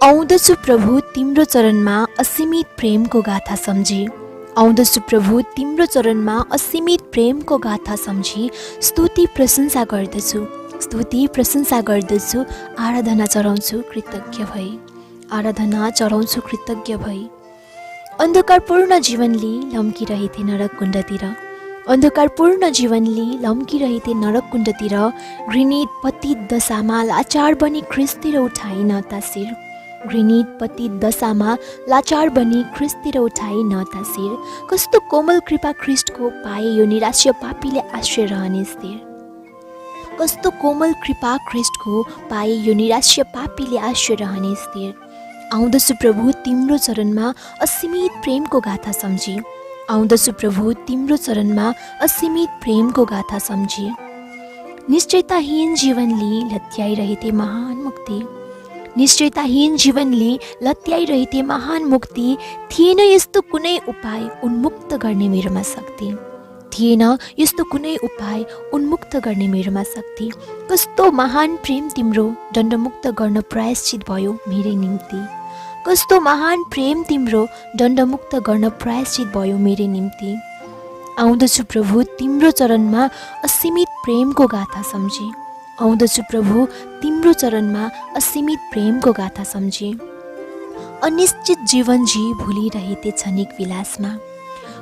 आउँदछु प्रभु तिम्रो चरणमा असीमित प्रेमको गाथा सम्झी। आउँदछु प्रभु तिम्रो चरणमा असीमित प्रेमको गाथा सम्झी। स्तुति प्रशंसा गर्दछु, स्तुति प्रशंसा गर्दछु। आराधना चढाउँछु कृतज्ञ भई, आराधना चढाउँछु कृतज्ञ भई। अन्धकारपूर्ण जीवनले लम्किरहेथे नरक कुण्डतिर, अन्धकारपूर्ण जीवनले लम्किरहेथे नरक कुण्डतिर। घृणित पतित दशामा लाचार बनी ख्रिस्तिर उठाइन तासिर, घृणित पतित दशामा लाचार बनी ख्रिस्तिर उठाइन तासिर। कस्तो कोमल कृपा ख्रिस्टको पाए यो निराश्य पापीले आश्रय रहने स्थिर, कस्तो कोमल कृपा ख्रिस्टको पाए यो निराश्य पापीले आश्रय रहने स्थिर। आउँदछु प्रभु तिम्रो चरणमा असीमित प्रेमको गाथा सम्झी, आउँदछु प्रभु तिम्रो चरणमा असीमित प्रेमको गाथा सम्झी। निश्चयताहीन जीवनले लत्याइरहेथे महान मुक्ति, निश्चयताहीन जीवनले लत्याइरहेथे महान मुक्ति। थिएन यस्तो कुनै उपाय उन्मुक्त गर्ने मेरोमा शक्ति, थिएन यस्तो कुनै उपाय उन्मुक्त गर्ने मेरोमा शक्ति। कस्तो महान प्रेम तिम्रो दण्डमुक्त गर्न प्रायश्चित भयो मेरै निम्ति, कस्तो महान प्रेम तिम्रो दण्डमुक्त गर्न प्रायश्चित भयो मेरै निम्ति। आउँदछु प्रभु तिम्रो चरणमा असीमित प्रेमको गाथा सम्झी, आउँदछु प्रभु तिम्रो चरणमा असीमित प्रेमको गाथा सम्झी। अनिश्चित जीवन जी भुलिरहेथे क्षणिक विलासमा,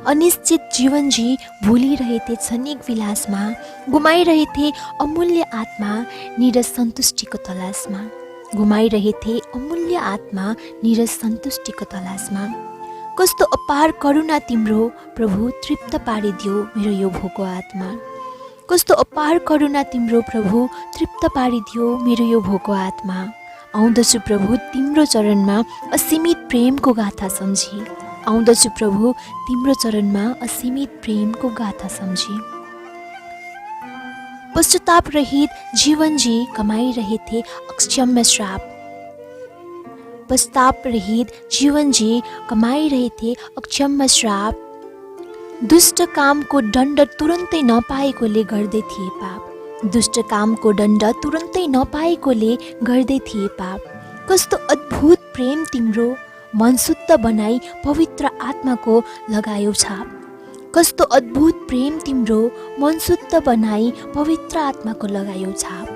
अनिश्चित जीवन जी भुलिरहेथे क्षणिक विलासमा। गुमाइरहेथे अमूल्य आत्मा निरज सन्तुष्टिको तलासमा, गुमाइरहेथे अमूल्य आत्मा निरज सन्तुष्टिको तलासमा। कस्तो अपार करुणा तिम्रो प्रभु तृप्त पारिदियो मेरो यो भोको आत्मा, कस्तो अपार करुणा तिम्रो प्रभु तृप्त पारिदियो मेरो यो भोको आत्मा। आउँदछु प्रभु तिम्रो चरणमा असीमित प्रेमको गाथा सम्झी, आउँदछु प्रभु तिम्रो चरणमा असीमित प्रेमको गाथा सम्झी। पश्चाताप रहित जीवन जी कमाइरहेथे अक्षम्य श्राप, पश्चाताप रहित जीवन जी कमाइरहेथे अक्षम्य श्राप। दुष्ट कामको दण्ड तुरन्तै नपाएकोले गर्दै थिए पाप, दुष्ट कामको दण्ड तुरन्तै नपाएकोले गर्दै थिए पाप। कस्तो अद्भुत प्रेम तिम्रो मन शुद्ध बनाई पवित्र आत्माको लगायो छाप, कस्तो अद्भुत प्रेम तिम्रो मन शुद्ध बनाई पवित्र आत्माको लगायो छाप।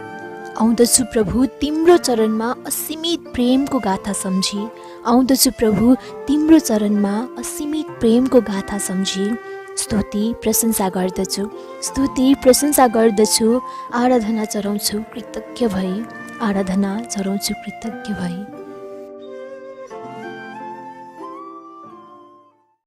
आउँदछु प्रभु तिम्रो चरणमा असीमित प्रेमको गाथा सम्झी, आउँदछु प्रभु तिम्रो चरणमा असीमित प्रेमको गाथा सम्झी। स्तुति प्रशंसा गर्दछु, स्तुति प्रशंसा गर्दछु। आराधना चढाउँछु कृतज्ञ भई, आराधना चढाउँछु कृतज्ञ भई।